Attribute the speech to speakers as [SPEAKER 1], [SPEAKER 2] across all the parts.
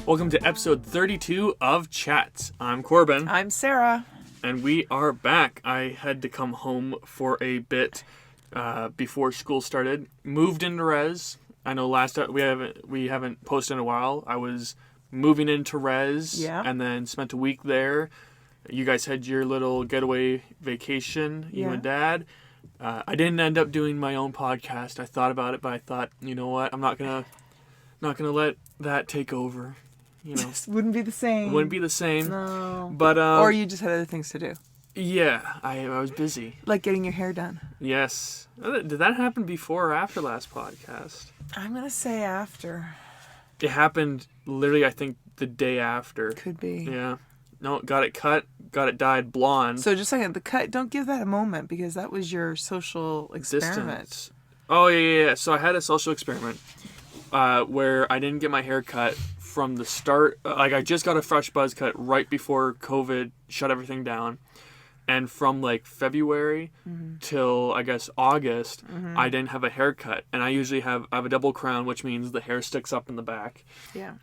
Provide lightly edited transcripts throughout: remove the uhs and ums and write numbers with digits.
[SPEAKER 1] Welcome to episode 32 of Chats. I'm Corbin.
[SPEAKER 2] I'm Sarah.
[SPEAKER 1] And we are back. I had to come home for a bit before school started. Moved into res. I know last time we haven't posted in a while. I was moving into res and then spent a week there. You guys had your little getaway vacation, you and Dad. I didn't end up doing my own podcast. I thought about it, but I thought, you know what? I'm not gonna let that take over. You know,
[SPEAKER 2] just wouldn't be the same.
[SPEAKER 1] Wouldn't be the same.
[SPEAKER 2] No.
[SPEAKER 1] But
[SPEAKER 2] or you just had other things to do.
[SPEAKER 1] Yeah, I was busy.
[SPEAKER 2] Like getting your hair done.
[SPEAKER 1] Yes. Did that happen before or after last podcast?
[SPEAKER 2] I'm gonna say after.
[SPEAKER 1] It happened literally, I think, the day after.
[SPEAKER 2] Could be.
[SPEAKER 1] Yeah. No, got it cut, got it dyed blonde.
[SPEAKER 2] So just a second, the cut, don't give that a moment because that was your social experiment.
[SPEAKER 1] Distance. Oh, yeah. So I had a social experiment where I didn't get my hair cut from the start. Like, I just got a fresh buzz cut right before COVID shut everything down. And from, like, February till, I guess, August, I didn't have a haircut. And I usually have a double crown, which means the hair sticks up in the back.
[SPEAKER 2] Yeah.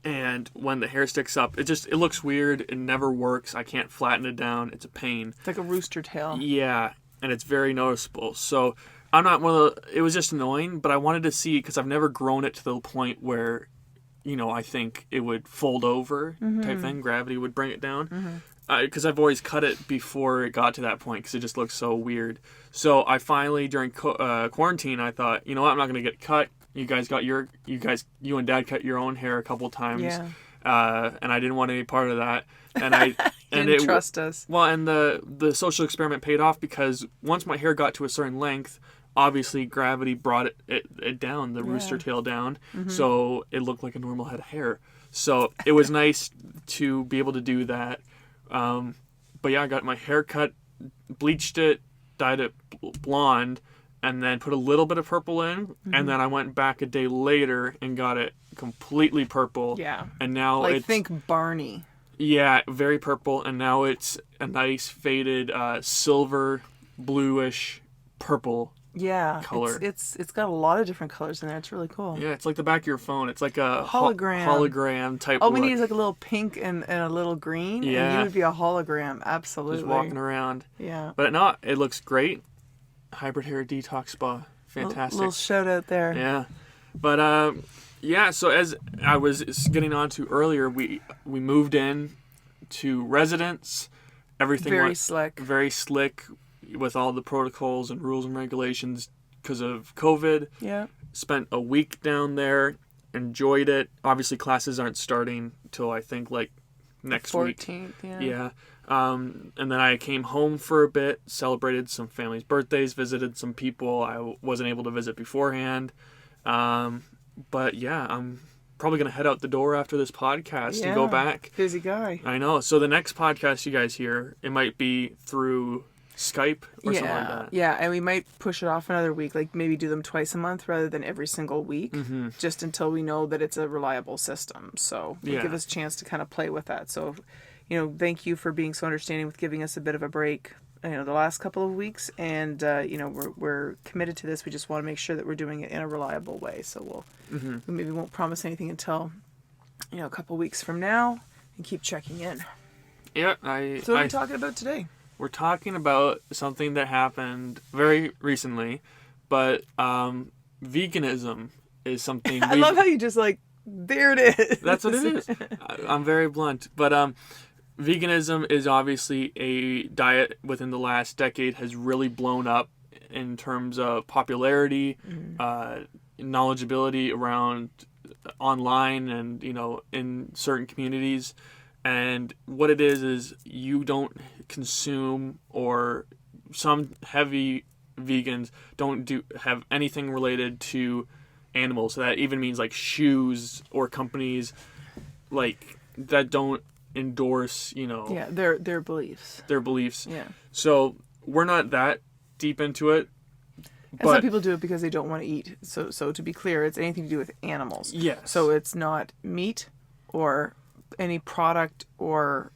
[SPEAKER 1] And when the hair sticks up, it looks weird. It never works. I can't flatten it down. It's a pain.
[SPEAKER 2] It's like a rooster tail.
[SPEAKER 1] Yeah, and it's very noticeable. So I'm not one of the... It was just annoying, but I wanted to see, because I've never grown it to the point where, you know, I think it would fold over type thing. Gravity would bring it down. Because I've always cut it before it got to that point, because it just looks so weird. So I finally, during quarantine, I thought, you know what, I'm not going to get cut. You and Dad cut your own hair a couple times.
[SPEAKER 2] Yeah.
[SPEAKER 1] And I didn't want any part of that. And I
[SPEAKER 2] didn't trust us.
[SPEAKER 1] Well, and the social experiment paid off because once my hair got to a certain length, obviously gravity brought it down, the rooster tail down. So it looked like a normal head of hair. So it was nice to be able to do that. But yeah, I got my hair cut, bleached it, dyed it blonde, and then put a little bit of purple in, and then I went back a day later and got it completely purple.
[SPEAKER 2] Yeah.
[SPEAKER 1] And now
[SPEAKER 2] think Barney.
[SPEAKER 1] Yeah, very purple, and now it's a nice faded silver, bluish, purple color.
[SPEAKER 2] It's got a lot of different colors in there. It's really cool.
[SPEAKER 1] Yeah, it's like the back of your phone. It's like a
[SPEAKER 2] hologram
[SPEAKER 1] type.
[SPEAKER 2] All we need is like a little pink and a little green, and you would be a hologram. Absolutely.
[SPEAKER 1] Just walking around.
[SPEAKER 2] Yeah.
[SPEAKER 1] But no, it looks great. Hybrid hair detox spa, fantastic.
[SPEAKER 2] Little shout out there.
[SPEAKER 1] Yeah, but so as I was getting on to earlier, we moved in to residence. Everything
[SPEAKER 2] very
[SPEAKER 1] slick with all the protocols and rules and regulations because of COVID.
[SPEAKER 2] Yeah. Spent
[SPEAKER 1] a week down there, enjoyed it. Obviously, classes aren't starting till I think like next
[SPEAKER 2] 14th,
[SPEAKER 1] week.
[SPEAKER 2] Yeah.
[SPEAKER 1] And then I came home for a bit, celebrated some family's birthdays, visited some people I wasn't able to visit beforehand. But yeah, I'm probably going to head out the door after this podcast and go back.
[SPEAKER 2] Busy guy.
[SPEAKER 1] I know. So the next podcast you guys hear, it might be through Skype or something like that.
[SPEAKER 2] Yeah, and we might push it off another week, like maybe do them twice a month rather than every single week, just until we know that it's a reliable system. So give us a chance to kind of play with that. So, you know, thank you for being so understanding with giving us a bit of a break, you know, the last couple of weeks. And, you know, we're committed to this. We just want to make sure that we're doing it in a reliable way. So we maybe won't promise anything until, you know, a couple weeks from now and keep checking in.
[SPEAKER 1] Yeah.
[SPEAKER 2] So what are we talking about today?
[SPEAKER 1] We're talking about something that happened very recently, but veganism is something...
[SPEAKER 2] I love how you just like, there it is.
[SPEAKER 1] That's what it is. I'm very blunt. But veganism is obviously a diet within the last decade has really blown up in terms of popularity, knowledgeability around online and, you know, in certain communities. And what it is you don't consume, or some heavy vegans don't have anything related to animals. So that even means like shoes or companies like that don't endorse, you know.
[SPEAKER 2] Yeah, their beliefs.
[SPEAKER 1] Their beliefs.
[SPEAKER 2] Yeah.
[SPEAKER 1] So we're not that deep into it.
[SPEAKER 2] And some people do it because they don't want to eat. So to be clear, it's anything to do with animals.
[SPEAKER 1] Yes.
[SPEAKER 2] So it's not meat or any product or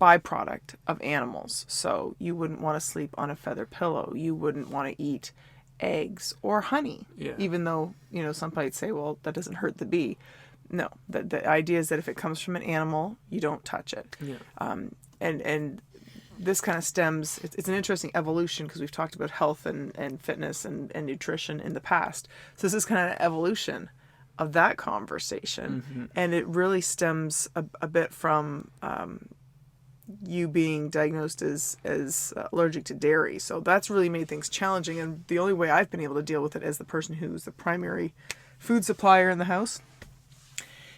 [SPEAKER 2] byproduct of animals. So you wouldn't want to sleep on a feather pillow. You wouldn't want to eat eggs, or honey.
[SPEAKER 1] Yeah.
[SPEAKER 2] Even though, some might say, well, that doesn't hurt the bee. No, the idea is that if it comes from an animal, you don't touch it.
[SPEAKER 1] Yeah.
[SPEAKER 2] And this kind of stems, it's an interesting evolution because we've talked about health and fitness and nutrition in the past. So this is kind of an evolution of that conversation. And it really stems a bit from you being diagnosed as allergic to dairy. So that's really made things challenging. And the only way I've been able to deal with it as the person who's the primary food supplier in the house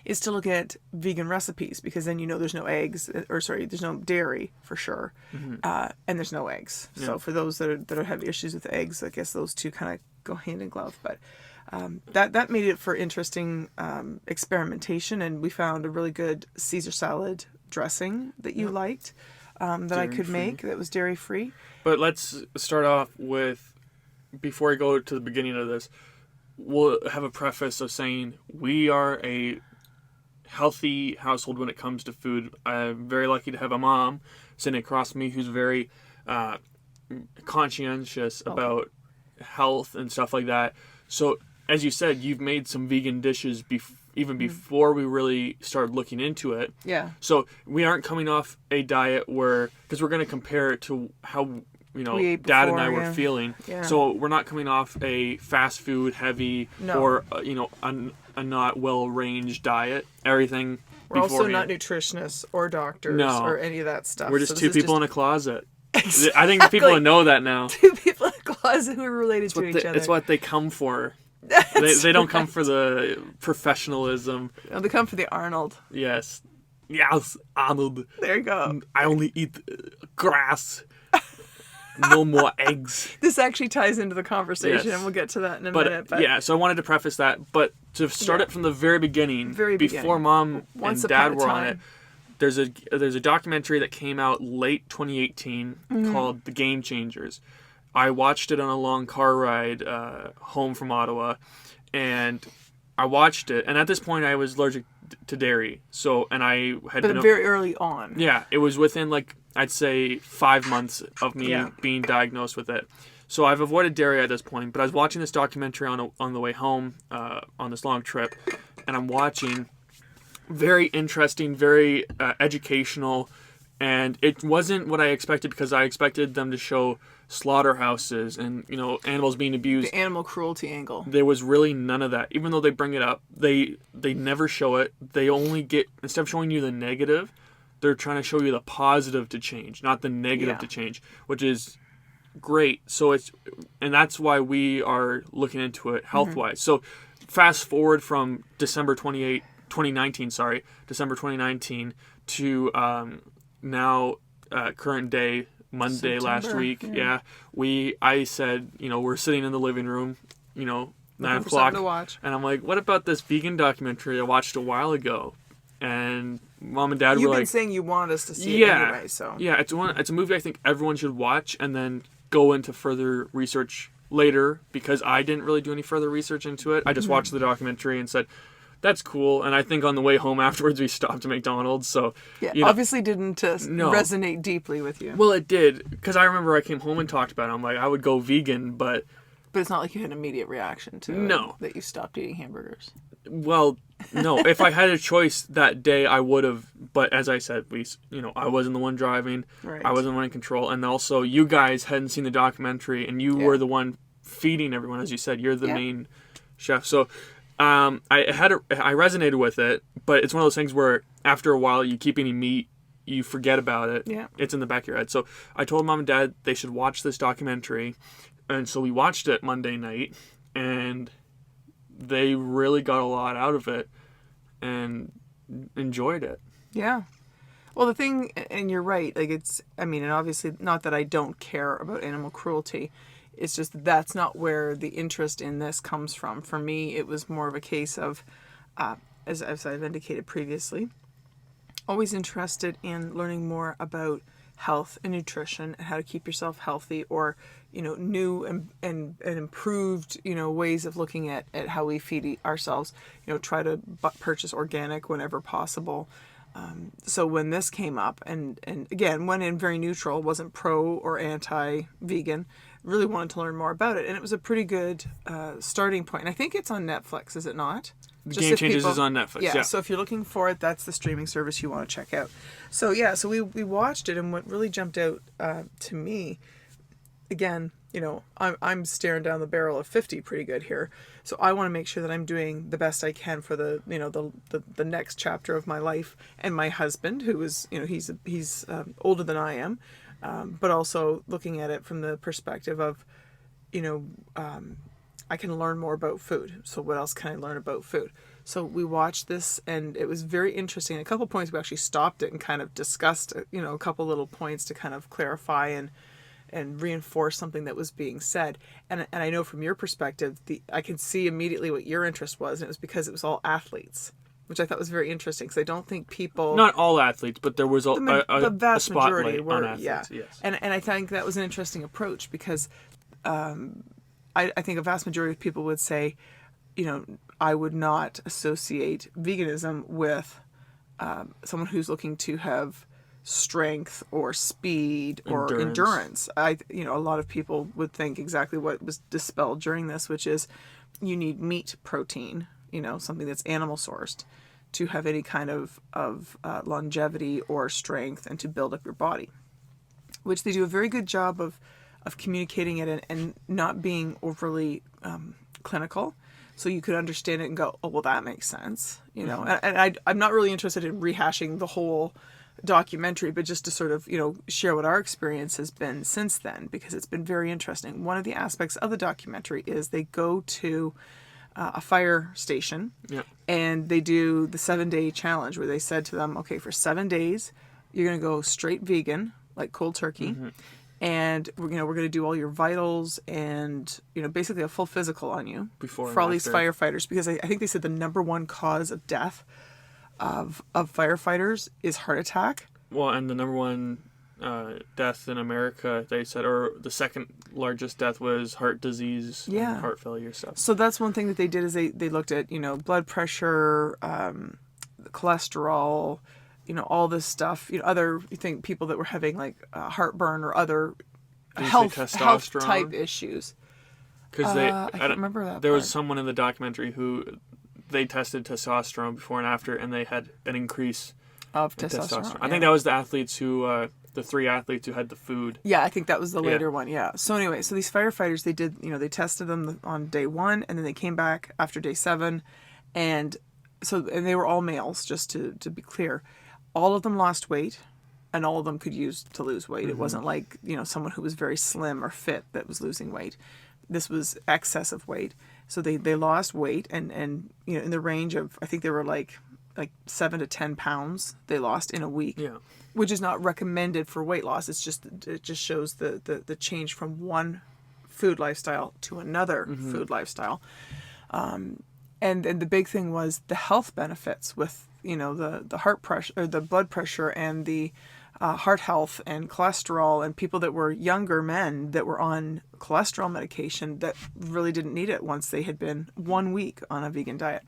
[SPEAKER 2] is to look at vegan recipes, because then there's no eggs, there's no dairy for sure, and there's no eggs. Yeah. So for those that have issues with eggs, I guess those two kind of go hand in glove. But that made it for interesting experimentation, and we found a really good Caesar salad dressing that you liked, that I could make that was dairy free. But
[SPEAKER 1] let's start off with, before I go to the beginning of this, we'll have a preface of saying we are a healthy household when it comes to food. I'm very lucky to have a mom sitting across from me who's very conscientious about health and stuff like that. So, as you said, you've made some vegan dishes even before we really started looking into it.
[SPEAKER 2] Yeah.
[SPEAKER 1] So we aren't coming off a diet because we're going to compare it to how Dad and I were feeling. Yeah. So we're not coming off a fast food heavy or a not well arranged diet. Everything.
[SPEAKER 2] We're also not nutritionists or doctors or any of that stuff.
[SPEAKER 1] We're just two people in a closet. Exactly. I think people know that now.
[SPEAKER 2] Two people in a closet who are related to each other.
[SPEAKER 1] It's what they come for. They don't come for the professionalism.
[SPEAKER 2] No, they come for the Arnold.
[SPEAKER 1] Yes, Arnold.
[SPEAKER 2] There you go.
[SPEAKER 1] I only eat grass. No more eggs.
[SPEAKER 2] This actually ties into the conversation, and we'll get to that in a minute. But
[SPEAKER 1] yeah, so I wanted to preface that. But to start it from the very beginning, before Mom and Dad were on it, there's a documentary that came out late 2018 called The Game Changers. I watched it on a long car ride home from Ottawa, and I watched it. And at this point, I was allergic to dairy. So, and I had been
[SPEAKER 2] very early on.
[SPEAKER 1] Yeah, it was within I'd say 5 months of me being diagnosed with it. So I've avoided dairy at this point. But I was watching this documentary on the way home on this long trip, and I'm watching very interesting, very educational, and it wasn't what I expected, because I expected them to show slaughterhouses and animals being abused.
[SPEAKER 2] The animal cruelty angle.
[SPEAKER 1] There was really none of that. Even though they bring it up, they never show it. They only instead of showing you the negative, they're trying to show you the positive to change, not the negative to change, which is great. So and that's why we are looking into it health-wise. So fast forward from December 2019 to now current day, Monday, September, last week. I said, we're sitting in the living room, 9 o'clock, and I'm like, what about this vegan documentary I watched a while ago? And Mom and Dad were like,
[SPEAKER 2] you've been saying you want us to see it anyway, so
[SPEAKER 1] it's a movie I think everyone should watch and then go into further research later, because I didn't really do any further research into it. I just watched the documentary and said, that's cool. And I think on the way home afterwards, we stopped at McDonald's. So
[SPEAKER 2] obviously didn't resonate deeply with you.
[SPEAKER 1] Well, it did, because I remember I came home and talked about it. I'm like, I would go vegan, but
[SPEAKER 2] it's not like you had an immediate reaction to that you stopped eating hamburgers.
[SPEAKER 1] Well, no. If I had a choice that day, I would have. But as I said, I wasn't the one driving. Right. I wasn't the one in control. And also, you guys hadn't seen the documentary, and you were the one feeding everyone. As you said, you're the main chef. So I resonated with it, but it's one of those things where after a while, you keep eating meat, you forget about it. Yeah. It's in the back of your head. So I told Mom and Dad they should watch this documentary. And so we watched it Monday night, and they really got a lot out of it and enjoyed it.
[SPEAKER 2] Yeah. Well, the thing, and you're right, and obviously not that I don't care about animal cruelty, it's just that's not where the interest in this comes from. For me, it was more of a case of, as I've indicated previously, always interested in learning more about health and nutrition and how to keep yourself healthy, or new and improved ways of looking at how we feed ourselves. Try to purchase organic whenever possible, So when this came up, and again, went in very neutral, wasn't pro or anti-vegan, really wanted to learn more about it. And it was a pretty good starting point. And I think it's on Netflix, is it not?
[SPEAKER 1] Game Changers is on Netflix, yeah.
[SPEAKER 2] So if you're looking for it, that's the streaming service you want to check out. So yeah, so we watched it, and what really jumped out to me, again, you know, I'm staring down the barrel of 50 pretty good here. So I want to make sure that I'm doing the best I can for the, you know, the next chapter of my life. And my husband, who is, you know, he's older than I am, but also looking at it from the perspective of, you know, I can learn more about food. So what else can I learn about food? So we watched this, and it was very interesting. At a couple points, we actually stopped it and kind of discussed, you know, a couple little points to kind of clarify and reinforce something that was being said. And I know from your perspective, I could see immediately what your interest was, and it was because it was all athletes, which I thought was very interesting, because I don't think people...
[SPEAKER 1] Not all athletes, but there was
[SPEAKER 2] the vast majority were,
[SPEAKER 1] on athletes,
[SPEAKER 2] yeah.
[SPEAKER 1] yes.
[SPEAKER 2] And I think that was an interesting approach, because I think a vast majority of people would say, you know, I would not associate veganism with someone who's looking to have strength or speed or endurance. You know, a lot of people would think exactly what was dispelled during this, which is you need meat protein, you know, something that's animal sourced, to have any kind of longevity or strength and to build up your body, which they do a very good job of communicating it and not being overly clinical. So you could understand it and go, oh, well, that makes sense, you know. And I'm not really interested in rehashing the whole documentary, but just to sort of, you know, share what our experience has been since then, because it's been very interesting. One of the aspects of the documentary is they go to a fire station, and they do the 7-day challenge, where they said to them, okay, for 7 days, you're going to go straight vegan, like cold turkey. And we're going to do all your vitals and, you know, basically a full physical on you for all these firefighters, because I think they said the number one cause of death of firefighters is heart attack.
[SPEAKER 1] Well, and the number one death in America, they said, or the second largest death, was heart disease and heart failure stuff.
[SPEAKER 2] So that's one thing that they did, is they looked at, you know, blood pressure, cholesterol, you know, all this stuff, you know, you think people that were having like heartburn or other health type issues. Because I can't remember that.
[SPEAKER 1] There was someone in the documentary who they tested testosterone before and after, and they had an increase
[SPEAKER 2] of testosterone.
[SPEAKER 1] I think that was the athletes who, the 3 athletes who had the food.
[SPEAKER 2] Yeah, I think that was the later one. Yeah. So anyway, so these firefighters, they did, you know, they tested them on day 1, and then they came back after day 7, and they were all males, just to be clear. All of them lost weight, and all of them could use to lose weight. It wasn't like, you know, someone who was very slim or fit that was losing weight. This was excessive weight. So they lost weight, and you know, in the range of, I think they were like 7 to 10 pounds they lost in a week.
[SPEAKER 1] Yeah.
[SPEAKER 2] Which is not recommended for weight loss. It just shows the change from one food lifestyle to another food lifestyle. And the big thing was the health benefits with, you know, the heart pressure, or the blood pressure, and the heart health and cholesterol, and people that were younger men that were on cholesterol medication that really didn't need it once they had been 1 week on a vegan diet.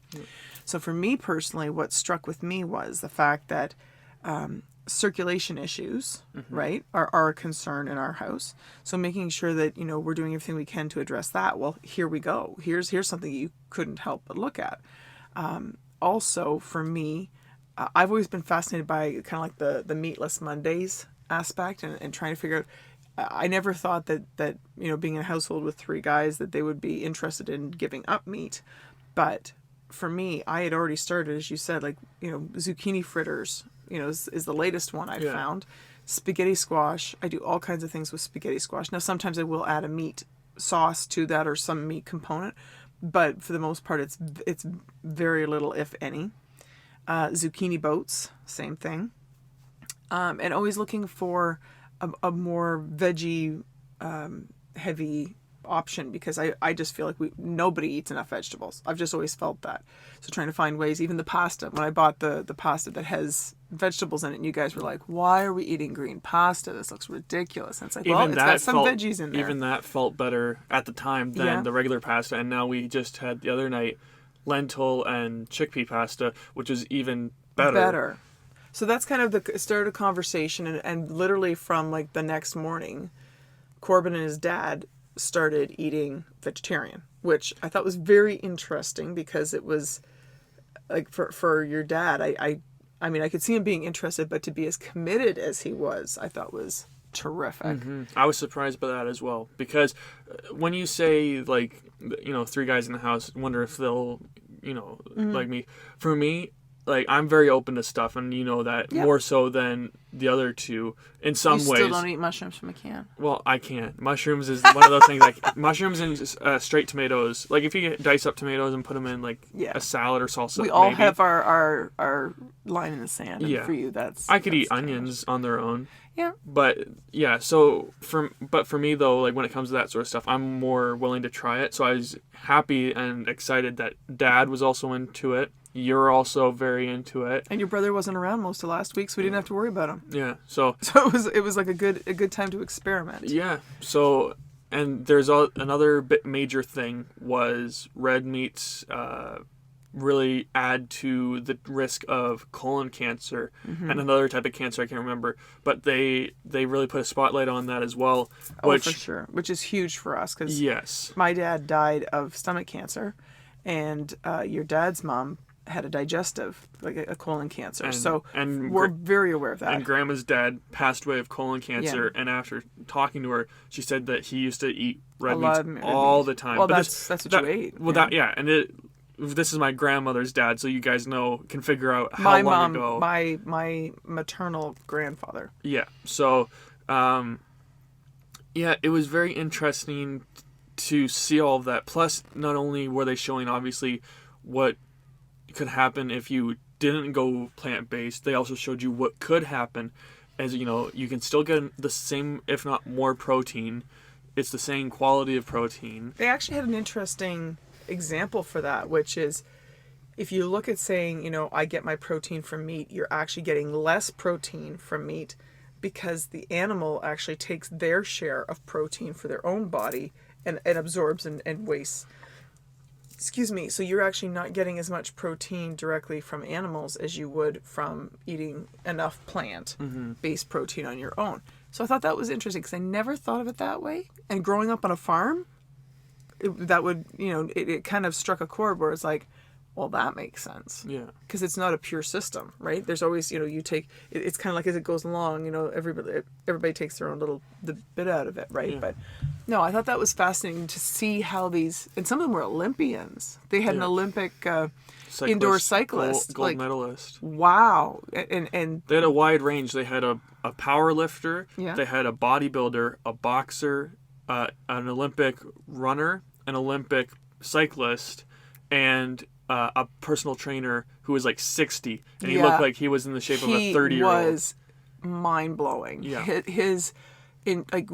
[SPEAKER 2] So for me personally, what struck with me was the fact that circulation issues, right, are a concern in our house. So making sure that, you know, we're doing everything we can to address that. Well, here we go. Here's something you couldn't help but look at. Also, for me, I've always been fascinated by kind of like the meatless Mondays aspect, and trying to figure out. I never thought that you know, being in a household with 3 guys, that they would be interested in giving up meat. But for me, I had already started, as you said, like, you know, zucchini fritters, you know, is the latest one I've found. Spaghetti squash. I do all kinds of things with spaghetti squash. Now, sometimes I will add a meat sauce to that, or some meat component, but for the most part, it's very little, if any. Zucchini boats, same thing. And always looking for a more veggie heavy option, because I just feel like nobody eats enough vegetables. I've just always felt that. So trying to find ways, even the pasta, when I bought the pasta that has vegetables in it, and you guys were like, why are we eating green pasta? This looks ridiculous. And it's like, well, it's got some veggies in there.
[SPEAKER 1] Even that felt better at the time than the regular pasta. And now we just had the other night lentil and chickpea pasta, which is even better.
[SPEAKER 2] So that's kind of the start of conversation, and literally from like the next morning, Corbin and his dad started eating vegetarian, which I thought was very interesting because it was like for your dad, I mean, I could see him being interested, but to be as committed as he was, I thought was terrific.
[SPEAKER 1] I was surprised by that as well, because when you say, like, you know, 3 guys in the house, wonder if they'll, you know, like me. For me, like, I'm very open to stuff, and you know that more so than the other two in some ways. You
[SPEAKER 2] still don't eat mushrooms from a can?
[SPEAKER 1] Well, I can't. Mushrooms is one of those things, like, mushrooms and straight tomatoes. Like, if you dice up tomatoes and put them in, like, a salad or salsa,
[SPEAKER 2] we all have our line in the sand, and for you,
[SPEAKER 1] I could eat onions on their own.
[SPEAKER 2] Yeah.
[SPEAKER 1] But, yeah, so, for me, though, like, when it comes to that sort of stuff, I'm more willing to try it. So I was happy and excited that Dad was also into it. You're also very into it,
[SPEAKER 2] and your brother wasn't around most of last week, so we didn't have to worry about him.
[SPEAKER 1] Yeah, so
[SPEAKER 2] it was like a good time to experiment.
[SPEAKER 1] Yeah, so and there's another major thing was red meats really add to the risk of colon cancer and another type of cancer I can't remember, but they really put a spotlight on that as well.
[SPEAKER 2] For sure, which is huge for us because my dad died of stomach cancer, and your dad's mom had a digestive, like a colon cancer. And we're very aware of that.
[SPEAKER 1] And Grandma's dad passed away of colon cancer, and after talking to her, she said that he used to eat red meats all the time.
[SPEAKER 2] Well, that's what you ate.
[SPEAKER 1] Well, this is my grandmother's dad, so you guys can figure out how long ago.
[SPEAKER 2] My maternal grandfather.
[SPEAKER 1] Yeah. So, it was very interesting to see all of that. Plus, not only were they showing, obviously, what could happen if you didn't go plant-based, they also showed you what could happen. As you know, you can still get the same, if not more, protein. It's the same quality of protein.
[SPEAKER 2] They actually had an interesting example for that, which is if you look at saying, you know, I get my protein from meat, you're actually getting less protein from meat because the animal actually takes their share of protein for their own body and absorbs and wastes. Excuse me. So you're actually not getting as much protein directly from animals as you would from eating enough plant-based protein on your own. So I thought that was interesting because I never thought of it that way. And growing up on a farm, it kind of struck a chord where it's like, well, that makes sense.
[SPEAKER 1] Yeah.
[SPEAKER 2] Because it's not a pure system, right? There's always, you take, it's kind of like as it goes along, everybody takes their own the bit out of it, right?
[SPEAKER 1] Yeah.
[SPEAKER 2] But no, I thought that was fascinating to see how and some of them were Olympians. They had an Olympic indoor cyclist.
[SPEAKER 1] Gold medalist.
[SPEAKER 2] Wow. And
[SPEAKER 1] they had a wide range. They had a power lifter.
[SPEAKER 2] Yeah.
[SPEAKER 1] They had a bodybuilder, a boxer, an Olympic runner, an Olympic cyclist, and a personal trainer who was like 60, and he looked like he was in the shape of a 30-year-old.
[SPEAKER 2] He was mind-blowing.
[SPEAKER 1] Yeah.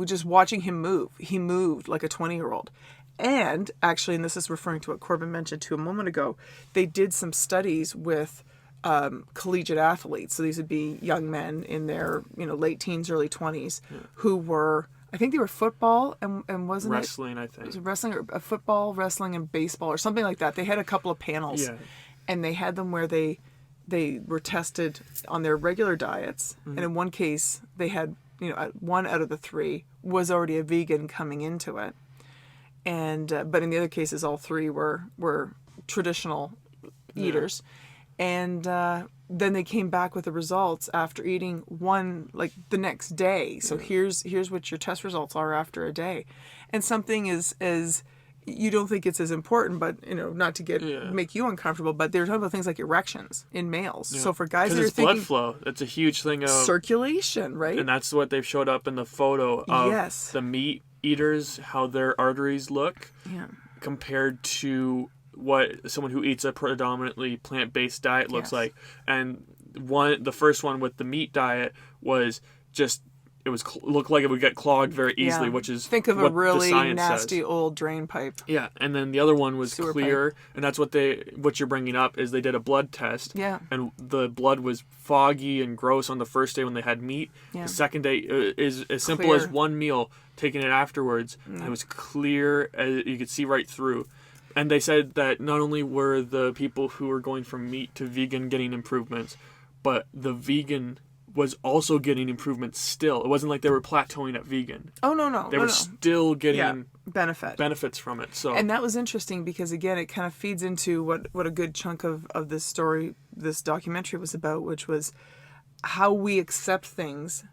[SPEAKER 2] Just watching him move, he moved like a 20-year-old. And actually, and this is referring to what Corbin mentioned to a moment ago, they did some studies with collegiate athletes. So these would be young men in their late teens, early 20s, who were, I think they were football and wasn't
[SPEAKER 1] wrestling,
[SPEAKER 2] I think. Was it wrestling or football, wrestling, and baseball or something like that. They had a couple of panels, and they had them where they were tested on their regular diets, and in one case they had 1 out of the 3 was already a vegan coming into it, and but in the other cases all 3 were traditional eaters, and then they came back with the results after eating one like the next day. So here's what your test results are after a day, and something is you don't think it's as important, but not to make you uncomfortable, but they're talking about things like erections in males. So for guys that are thinking
[SPEAKER 1] blood flow, that's a huge thing of
[SPEAKER 2] circulation, right?
[SPEAKER 1] And that's what they've showed up in the photo of the meat eaters, how their arteries look compared to what someone who eats a predominantly plant-based diet looks like. And the first one with the meat diet was just, it was looked like it would get clogged very easily, which is
[SPEAKER 2] think of
[SPEAKER 1] what
[SPEAKER 2] a really
[SPEAKER 1] the science
[SPEAKER 2] nasty
[SPEAKER 1] says.
[SPEAKER 2] Old drain pipe.
[SPEAKER 1] Yeah, and then the other one was
[SPEAKER 2] Sewer
[SPEAKER 1] clear,
[SPEAKER 2] pipe.
[SPEAKER 1] and that's what you're bringing up is they did a blood test.
[SPEAKER 2] Yeah.
[SPEAKER 1] And the blood was foggy and gross on the first day when they had meat.
[SPEAKER 2] Yeah.
[SPEAKER 1] The second day is as simple as one meal, taking it afterwards, and it was clear, as you could see right through. And they said that not only were the people who were going from meat to vegan getting improvements, but the vegan was also getting improvements still. It wasn't like they were plateauing at vegan.
[SPEAKER 2] Oh, no.
[SPEAKER 1] They were still getting
[SPEAKER 2] benefits
[SPEAKER 1] from it. So,
[SPEAKER 2] and that was interesting because, again, it kind of feeds into what a good chunk of this story, this documentary was about, which was how we accept things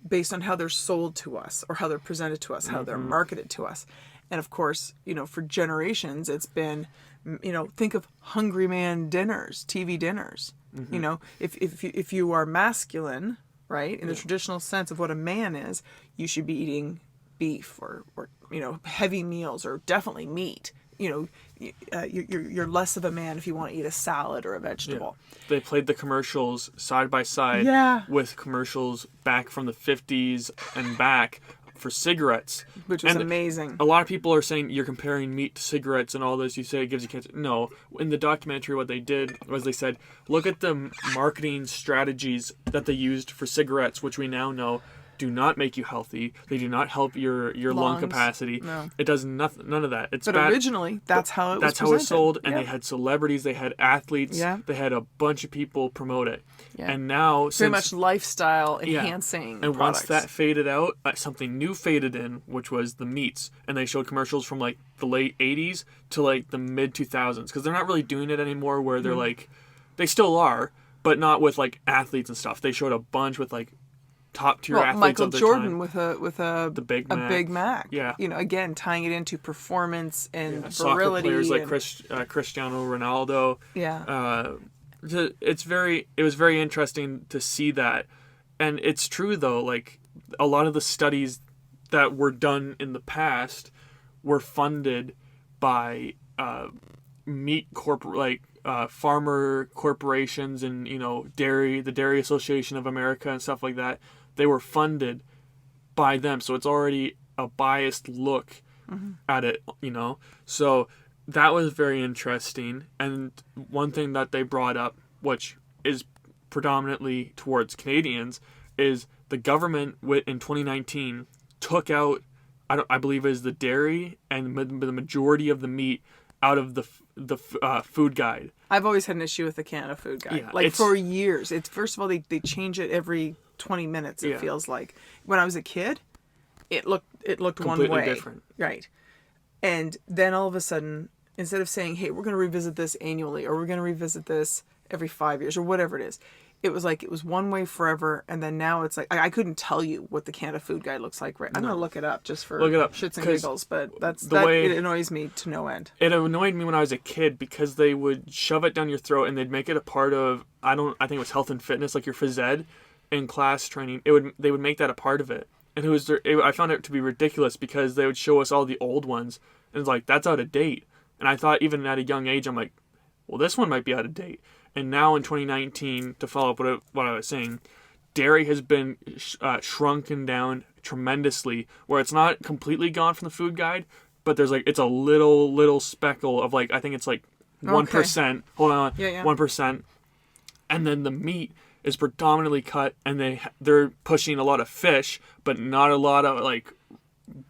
[SPEAKER 2] based on how they're sold to us or how they're presented to us, how they're marketed to us. And of course, for generations, it's been, think of Hungry Man dinners, TV dinners. If you are masculine, right, in the traditional sense of what a man is, you should be eating beef or heavy meals or definitely meat. You're less of a man if you want to eat a salad or a vegetable.
[SPEAKER 1] Yeah. They played the commercials side by side with commercials back from the 50s and back for cigarettes.
[SPEAKER 2] Which was amazing.
[SPEAKER 1] A lot of people are saying you're comparing meat to cigarettes and all this. You say it gives you cancer. No. In the documentary, what they did was they said, look at the marketing strategies that they used for cigarettes, which we now know do not make you healthy. They do not help your lung capacity. No. It does nothing, none of that. It's
[SPEAKER 2] but
[SPEAKER 1] bad.
[SPEAKER 2] Originally, that's how it was
[SPEAKER 1] presented. How it was sold, and they had celebrities, they had athletes, they had a bunch of people promote it. Yeah. And now,
[SPEAKER 2] very much lifestyle enhancing.
[SPEAKER 1] And
[SPEAKER 2] products.
[SPEAKER 1] once that faded out, something new faded in, which was the meats. And they showed commercials from like the late 80s to like the mid 2000s, because they're not really doing it anymore. Where they're like, they still are, but not with like athletes and stuff. They showed a bunch with like top tier athletes
[SPEAKER 2] Michael
[SPEAKER 1] of their
[SPEAKER 2] Jordan
[SPEAKER 1] time.
[SPEAKER 2] with a Big Mac.
[SPEAKER 1] Yeah.
[SPEAKER 2] Again, tying it into performance and virility.
[SPEAKER 1] Soccer players like
[SPEAKER 2] and
[SPEAKER 1] Cristiano Ronaldo.
[SPEAKER 2] Yeah.
[SPEAKER 1] It was very interesting to see that. And it's true though, like a lot of the studies that were done in the past were funded by farmer corporations and the Dairy Association of America and stuff like that. They were funded by them, so it's already a biased look at it, So that was very interesting. And one thing that they brought up, which is predominantly towards Canadians, is the government in 2019 took out, I believe, is the dairy and the majority of the meat out of the food guide.
[SPEAKER 2] I've always had an issue with the Canada food guide. For years. It's first of all they change it every 20 minutes. It feels like. When I was a kid, it looked
[SPEAKER 1] completely
[SPEAKER 2] one way.
[SPEAKER 1] Different.
[SPEAKER 2] Right. And then all of a sudden, instead of saying, "Hey, we're going to revisit this annually," or "We're going to revisit this every 5 years," or whatever it is, it was like it was one way forever. And then now it's like I couldn't tell you what the Canada food guide looks like. Right. I'm going to look it up just for shits and giggles. But it annoys me to no end.
[SPEAKER 1] It annoyed me when I was a kid because they would shove it down your throat and they'd make it a part of I think it was health and fitness, like your phys ed in class training. They would make that a part of it. And I found it to be ridiculous because they would show us all the old ones and it's like that's out of date. And I thought even at a young age I'm like, well, this one might be out of date. And now in 2019, to follow up what I was saying, dairy has been shrunken down tremendously, where it's not completely gone from the food guide, but there's like it's a little speckle of like I think it's like 1%. Hold on, 1%, and then the meat is predominantly cut, and they're pushing a lot of fish, but not a lot of like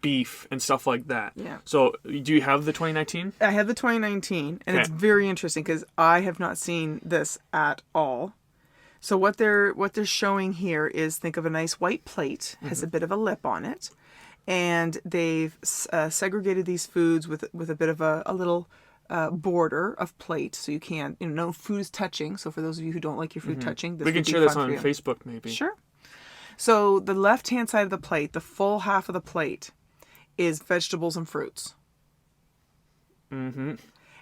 [SPEAKER 1] beef and stuff like that.
[SPEAKER 2] Yeah.
[SPEAKER 1] So do you have the 2019?
[SPEAKER 2] I have the 2019, and it's very interesting because I have not seen this at all. So what they're showing here is, think of a nice white plate, has a bit of a lip on it, and they've segregated these foods with a bit of a little border of plate, so you can't, no food is touching. So for those of you who don't like your food touching,
[SPEAKER 1] we can share this on Facebook maybe.
[SPEAKER 2] Sure. So the left-hand side of the plate, the full half of the plate, is vegetables and fruits.
[SPEAKER 1] Mm-hmm.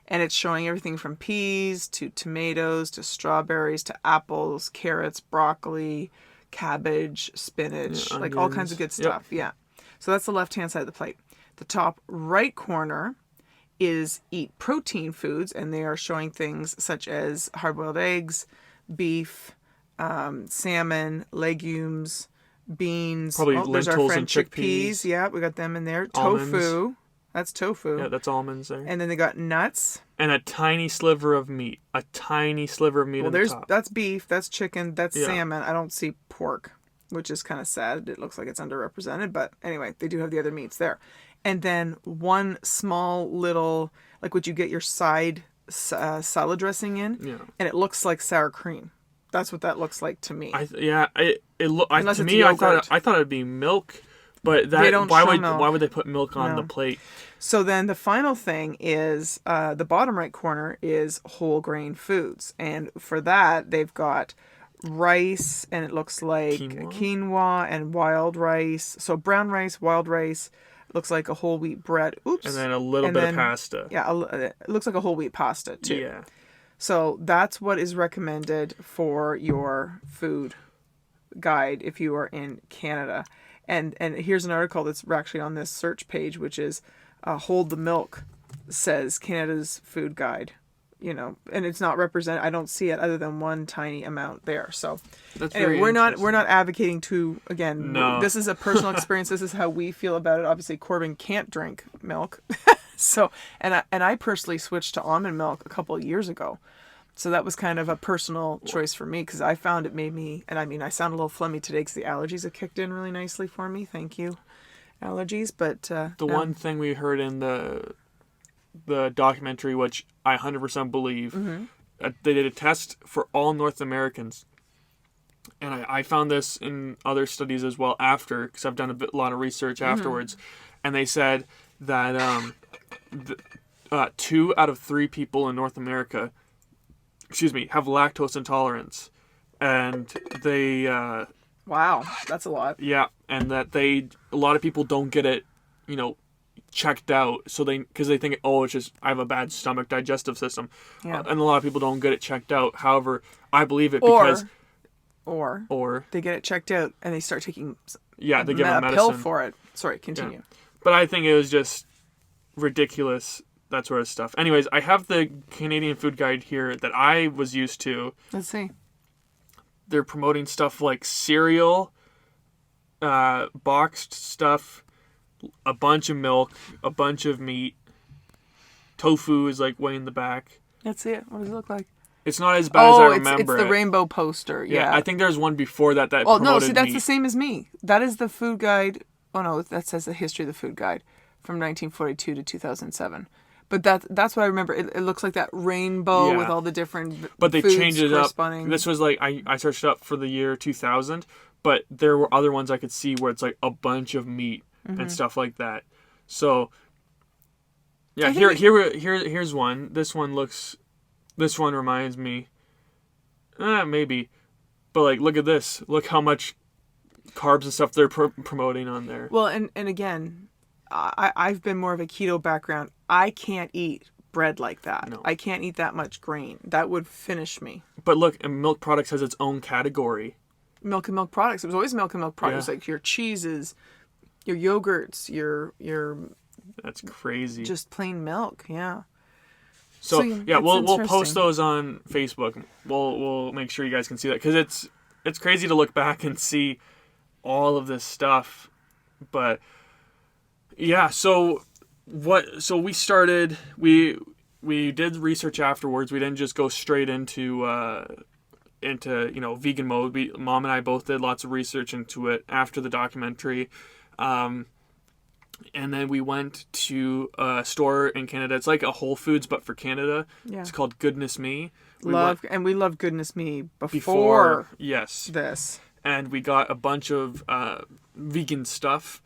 [SPEAKER 2] And it's showing everything from peas to tomatoes to strawberries to apples, carrots, broccoli, cabbage, spinach, like all kinds of good stuff. Yep. Yeah. So that's the left-hand side of the plate. The top right corner is eat protein foods, and they are showing things such as hard-boiled eggs, beef, salmon, legumes, beans.
[SPEAKER 1] Probably
[SPEAKER 2] there's our
[SPEAKER 1] lentils
[SPEAKER 2] friend
[SPEAKER 1] and chickpeas.
[SPEAKER 2] Yeah, we got them in there.
[SPEAKER 1] Almonds.
[SPEAKER 2] Tofu. That's tofu.
[SPEAKER 1] Yeah, that's almonds there.
[SPEAKER 2] And then they got nuts.
[SPEAKER 1] And a tiny sliver of meat. A tiny sliver of meat on the top.
[SPEAKER 2] That's beef, that's chicken, that's salmon. I don't see pork, which is kind of sad. It looks like it's underrepresented. But anyway, they do have the other meats there. And then one small little, like what you get your side salad dressing in.
[SPEAKER 1] Yeah.
[SPEAKER 2] And it looks like sour cream. That's what that looks like to me. Unless
[SPEAKER 1] to
[SPEAKER 2] it's
[SPEAKER 1] me,
[SPEAKER 2] yogurt.
[SPEAKER 1] I thought it'd be milk, but
[SPEAKER 2] They don't show milk.
[SPEAKER 1] why would they put milk on the
[SPEAKER 2] No.
[SPEAKER 1] plate?
[SPEAKER 2] So then the final thing is the bottom right corner is whole grain foods. And for that, they've got rice, and it looks like quinoa and wild rice. So brown rice, wild rice, looks like a whole wheat bread. Oops.
[SPEAKER 1] And then a little bit of pasta.
[SPEAKER 2] Yeah, it looks like a whole wheat pasta too.
[SPEAKER 1] Yeah.
[SPEAKER 2] So that's what is recommended for your food guide if you are in Canada. And here's an article that's actually on this search page, which is Hold the Milk says Canada's food guide. You know, and it's not represented. I don't see it other than one tiny amount there. So
[SPEAKER 1] That's
[SPEAKER 2] anyway,
[SPEAKER 1] very
[SPEAKER 2] we're
[SPEAKER 1] interesting.
[SPEAKER 2] not advocating to, again,
[SPEAKER 1] No.
[SPEAKER 2] this is a personal experience. This is how we feel about it. Obviously, Corbin can't drink milk. So, and I personally switched to almond milk a couple of years ago. So that was kind of a personal choice for me because I found it made me, and I mean, I sound a little phlegmy today because the allergies have kicked in really nicely for me. Thank you, allergies. But
[SPEAKER 1] The one thing we heard in the documentary, which I 100% believe, they did a test for all North Americans. And I found this in other studies as well after, because I've done a lot of research afterwards. And they said that 2 out of 3 people in North America, have lactose intolerance. And they...
[SPEAKER 2] wow, that's a lot.
[SPEAKER 1] yeah, and that a lot of people don't get it, checked out, so because they think, oh, it's just I have a bad stomach digestive system, and a lot of people don't get it checked out. However, I believe it because
[SPEAKER 2] or they get it checked out and they start taking
[SPEAKER 1] they give them
[SPEAKER 2] a
[SPEAKER 1] medicine.
[SPEAKER 2] pill for it. Sorry, continue.
[SPEAKER 1] Yeah. But I think it was just ridiculous, that sort of stuff. Anyways, I have the Canadian food guide here that I was used to.
[SPEAKER 2] Let's see.
[SPEAKER 1] They're promoting stuff like cereal, boxed stuff, a bunch of milk, a bunch of meat. Tofu is like way in the back.
[SPEAKER 2] Let's see it. What does it look like?
[SPEAKER 1] It's not as bad as I remember.
[SPEAKER 2] It's the rainbow poster. Yeah.
[SPEAKER 1] I think there's one before that
[SPEAKER 2] Oh no,
[SPEAKER 1] promoted
[SPEAKER 2] see that's
[SPEAKER 1] meat.
[SPEAKER 2] the same as me. That is the food guide. Oh no, that says the history of the food guide from 1942 to 2007. But that's what I remember. It looks like that rainbow with all the different
[SPEAKER 1] But they
[SPEAKER 2] foods
[SPEAKER 1] changed it up.
[SPEAKER 2] corresponding.
[SPEAKER 1] This was like I searched up for the year 2000, but there were other ones I could see where it's like a bunch of meat and stuff like that. So yeah, here's one. This one reminds me. Maybe. But like look at this. Look how much carbs and stuff they're promoting on there.
[SPEAKER 2] Well, and again, I've been more of a keto background. I can't eat bread like that.
[SPEAKER 1] No.
[SPEAKER 2] I can't eat that much grain. That would finish me.
[SPEAKER 1] But look, and milk products has its own category.
[SPEAKER 2] Milk and milk products. It was always milk and milk products,
[SPEAKER 1] Yeah.
[SPEAKER 2] like your cheeses, your yogurts, your
[SPEAKER 1] That's crazy.
[SPEAKER 2] just plain milk. Yeah.
[SPEAKER 1] So
[SPEAKER 2] yeah, it's
[SPEAKER 1] we'll post
[SPEAKER 2] interesting.
[SPEAKER 1] those on Facebook. We'll make sure you guys can see that because it's crazy to look back and see all of this stuff. But yeah, so we started we did research afterwards. We didn't just go straight into vegan mode. Mom and I both did lots of research into it after the documentary. And then we went to a store in Canada. It's like a Whole Foods, but for Canada.
[SPEAKER 2] Yeah.
[SPEAKER 1] It's called Goodness Me.
[SPEAKER 2] We love Goodness Me
[SPEAKER 1] Before, yes.
[SPEAKER 2] this.
[SPEAKER 1] And we got a bunch of vegan stuff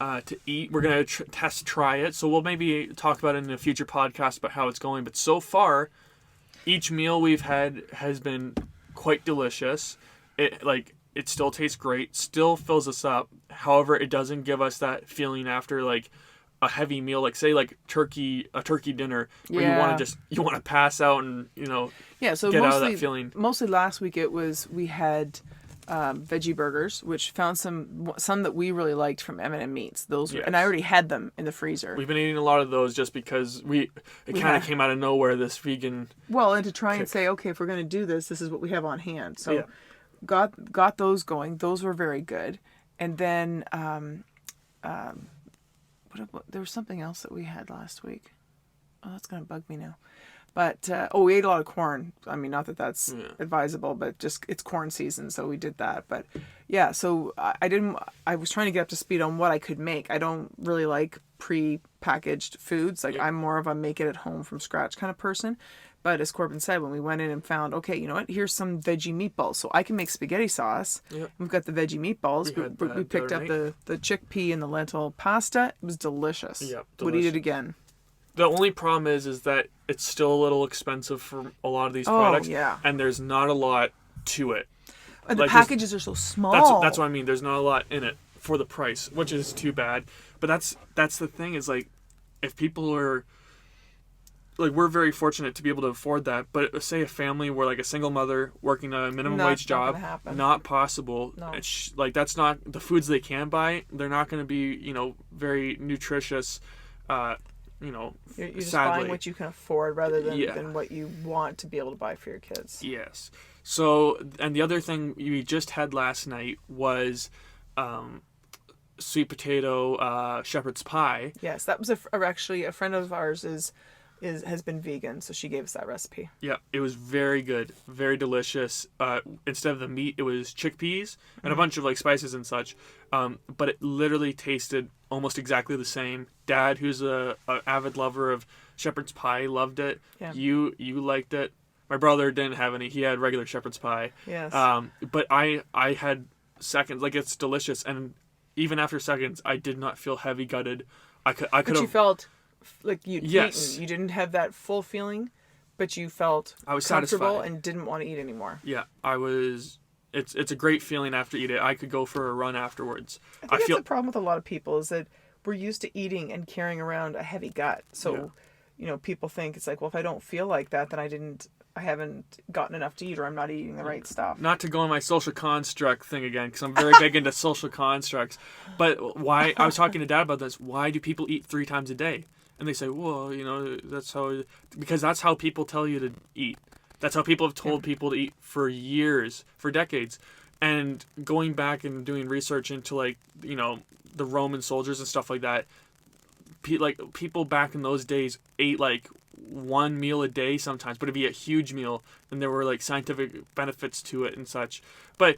[SPEAKER 1] to eat. We're going to try it. So we'll maybe talk about it in a future podcast about how it's going. But so far, each meal we've had has been quite delicious. It still tastes great, still fills us up. However, it doesn't give us that feeling after like a heavy meal, like say like a turkey dinner, where you want to pass out and
[SPEAKER 2] So
[SPEAKER 1] get out of that feeling.
[SPEAKER 2] Mostly last week we had veggie burgers, which found some that we really liked from M&M Meats. Those and I already had them in the freezer.
[SPEAKER 1] We've been eating a lot of those just because it kind of came out of nowhere. This vegan.
[SPEAKER 2] Well, and to try and say, okay, if we're going to do this, this is what we have on hand. So. Yeah. Got those going. Those were very good. And then there was something else that we had last week. Oh, that's going to bug me now. But we ate a lot of corn. I mean, not that that's
[SPEAKER 1] Yeah.
[SPEAKER 2] advisable, but just it's corn season, so we did that. But yeah, so I didn't. I was trying to get up to speed on what I could make. I don't really like pre-packaged foods. Like I'm more of a make it at home from scratch kind of person. But as Corbin said, when we went in and found, okay, you know what? Here's some veggie meatballs, so I can make spaghetti sauce.
[SPEAKER 1] Yep.
[SPEAKER 2] We've got the veggie meatballs.
[SPEAKER 1] We had that
[SPEAKER 2] We picked
[SPEAKER 1] the
[SPEAKER 2] up
[SPEAKER 1] other
[SPEAKER 2] the chickpea and the lentil pasta. It was delicious.
[SPEAKER 1] Yep,
[SPEAKER 2] Would eat
[SPEAKER 1] delicious.
[SPEAKER 2] it again.
[SPEAKER 1] The only problem is that it's still a little expensive for a lot of these
[SPEAKER 2] Oh,
[SPEAKER 1] products.
[SPEAKER 2] yeah.
[SPEAKER 1] And there's not a lot to it.
[SPEAKER 2] And the
[SPEAKER 1] Like, there's-
[SPEAKER 2] packages are so small.
[SPEAKER 1] That's what I mean. There's not a lot in it for the price, which is too bad. But that's the thing is like, if people are like, we're very fortunate to be able to afford that. But say a family where like a single mother working a minimum wage job,
[SPEAKER 2] gonna happen.
[SPEAKER 1] not possible.
[SPEAKER 2] No.
[SPEAKER 1] It's like that's not the foods they can buy. They're not going to be very nutritious. You're
[SPEAKER 2] just
[SPEAKER 1] sadly.
[SPEAKER 2] buying what you can afford rather than,
[SPEAKER 1] Yeah.
[SPEAKER 2] than what you want to be able to buy for your kids.
[SPEAKER 1] Yes. So, and the other thing we just had last night was sweet potato shepherd's pie.
[SPEAKER 2] Yes, that was actually a friend of ours has been vegan, so she gave us that recipe.
[SPEAKER 1] Yeah, it was very good, very delicious. Instead of the meat, it was chickpeas and a bunch of like spices and such. But it literally tasted almost exactly the same. Dad, who's a avid lover of shepherd's pie, loved it.
[SPEAKER 2] Yeah.
[SPEAKER 1] You liked it. My brother didn't have any. He had regular shepherd's pie.
[SPEAKER 2] Yes.
[SPEAKER 1] But I had seconds. Like, it's delicious, and even after seconds, I did not feel heavy gutted. I could
[SPEAKER 2] But you
[SPEAKER 1] have.
[SPEAKER 2] felt like you'd
[SPEAKER 1] Yes.
[SPEAKER 2] eaten. You didn't have that full feeling, but you felt
[SPEAKER 1] I was
[SPEAKER 2] comfortable
[SPEAKER 1] satisfied.
[SPEAKER 2] and didn't want to eat anymore.
[SPEAKER 1] Yeah, I was. It's a great feeling after you eat it. I could go for a run afterwards.
[SPEAKER 2] I think that's the problem with a lot of people is that we're used to eating and carrying around a heavy gut. So, people think it's like, well, if I don't feel like that, then I haven't gotten enough to eat, or I'm not eating the right stuff.
[SPEAKER 1] Not to go on my social construct thing again, because I'm very big into social constructs. But why? I was talking to Dad about this. Why do people eat 3 times a day? And they say, well, that's how. Because that's how people tell you to eat. That's how people have told people to eat for years, for decades. And going back and doing research into the Roman soldiers and stuff like that, people back in those days ate like 1 meal a day sometimes, but it'd be a huge meal, and there were like scientific benefits to it and such. But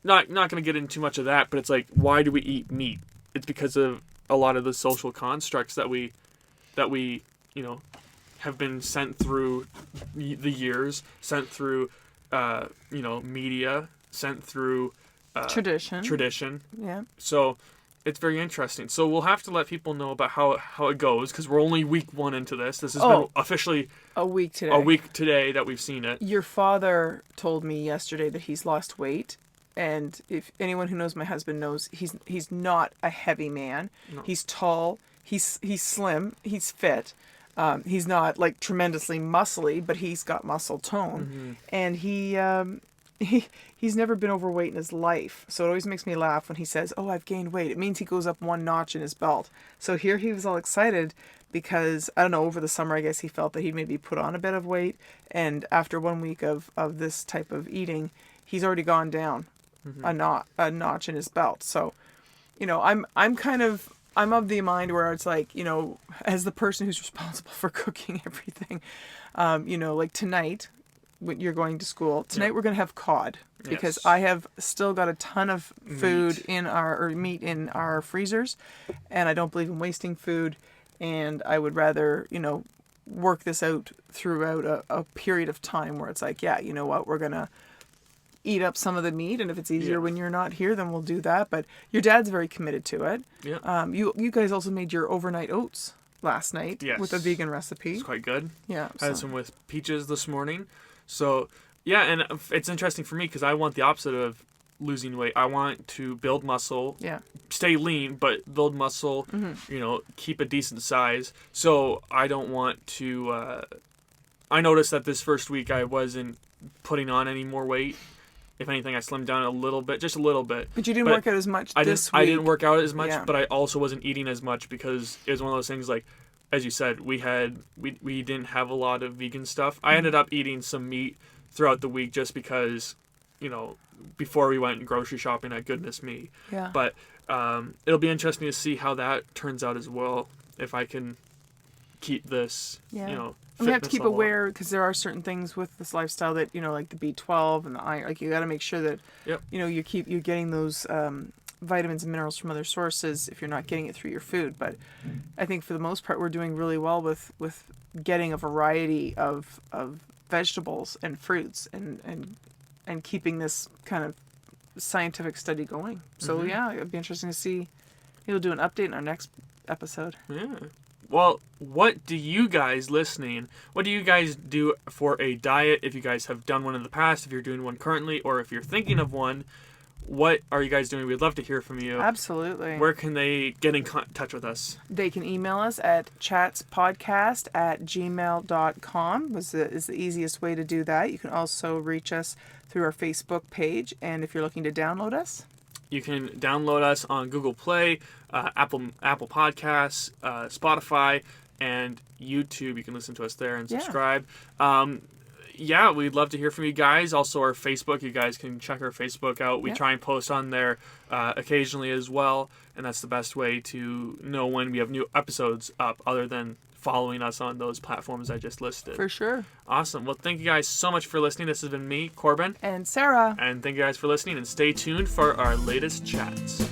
[SPEAKER 1] not going to get into too much of that. But it's like, why do we eat meat? It's because of a lot of the social constructs that we have been sent through the years, sent through media, sent through tradition.
[SPEAKER 2] Yeah.
[SPEAKER 1] So it's very interesting. So we'll have to let people know about how it goes, because we're only week 1 into this. This has been officially
[SPEAKER 2] a week today
[SPEAKER 1] that we've seen it.
[SPEAKER 2] Your father told me yesterday that he's lost weight, and if anyone who knows my husband knows, he's not a heavy man.
[SPEAKER 1] No.
[SPEAKER 2] He's tall. He's slim. He's fit. He's not like tremendously muscly, but he's got muscle tone, and he's never been overweight in his life. So it always makes me laugh when he says, "Oh, I've gained weight." It means he goes up 1 notch in his belt. So here he was all excited because, I don't know, over the summer I guess he felt that he'd maybe put on a bit of weight, and after 1 week of this type of eating, he's already gone down a notch in his belt. So, I'm of the mind where it's like, as the person who's responsible for cooking everything, like tonight, when you're going to school, tonight we're going to have cod, because
[SPEAKER 1] Yes.
[SPEAKER 2] I have still got a ton of food meat in our freezers, and I don't believe in wasting food, and I would rather, work this out throughout a period of time where it's like, yeah, you know what, we're going to eat up some of the meat, and if it's easier when you're not here, then we'll do that. But your dad's very committed to it.
[SPEAKER 1] Yeah.
[SPEAKER 2] You guys also made your overnight oats last night with a
[SPEAKER 1] Yes.
[SPEAKER 2] vegan recipe.
[SPEAKER 1] It's quite good.
[SPEAKER 2] Yeah.
[SPEAKER 1] I had some with peaches this morning. So, yeah, and it's interesting for me because I want the opposite of losing weight. I want to build muscle, stay lean, but build muscle, keep a decent size. So I don't want to... I noticed that this first week I wasn't putting on any more weight. If anything, I slimmed down a little bit, just a little bit.
[SPEAKER 2] But you didn't work out as much this week.
[SPEAKER 1] I didn't work out as much, but I also wasn't eating as much because it was one of those things like, as you said, we didn't have a lot of vegan stuff. I ended up eating some meat throughout the week just because, before we went grocery shopping, goodness me.
[SPEAKER 2] Yeah.
[SPEAKER 1] But it'll be interesting to see how that turns out as well. If I can keep this,
[SPEAKER 2] Yeah.
[SPEAKER 1] you know,
[SPEAKER 2] And we have to
[SPEAKER 1] fitness
[SPEAKER 2] keep
[SPEAKER 1] level up.
[SPEAKER 2] aware, because there are certain things with this lifestyle that, like the B12 and the iron, like you got to make sure that,
[SPEAKER 1] Yep.
[SPEAKER 2] you're getting those vitamins and minerals from other sources if you're not getting it through your food. But I think for the most part, we're doing really well with getting a variety of vegetables and fruits and keeping this kind of scientific study going. So yeah, it'd be interesting to see. We'll do an update in our next episode.
[SPEAKER 1] Yeah. Well, what do you guys do for a diet? If you guys have done one in the past, if you're doing one currently, or if you're thinking of one, what are you guys doing? We'd love to hear from you.
[SPEAKER 2] Absolutely.
[SPEAKER 1] Where can they get in touch with us?
[SPEAKER 2] They can email us at chatspodcast@gmail.com is the easiest way to do that. You can also reach us through our Facebook page, and if you're looking to download us,
[SPEAKER 1] you can download us on Google Play, Apple Podcasts, Spotify, and YouTube. You can listen to us there and subscribe. Yeah, we'd love to hear from you guys. Also, our Facebook, you guys can check our Facebook out. We try and post on there occasionally as well, and that's the best way to know when we have new episodes up, other than following us on those platforms I just listed.
[SPEAKER 2] for sure.
[SPEAKER 1] Awesome. Well, thank you guys so much for listening. This has been me, Corbin.
[SPEAKER 2] And Sarah.
[SPEAKER 1] And thank you guys for listening, and stay tuned for our latest chats.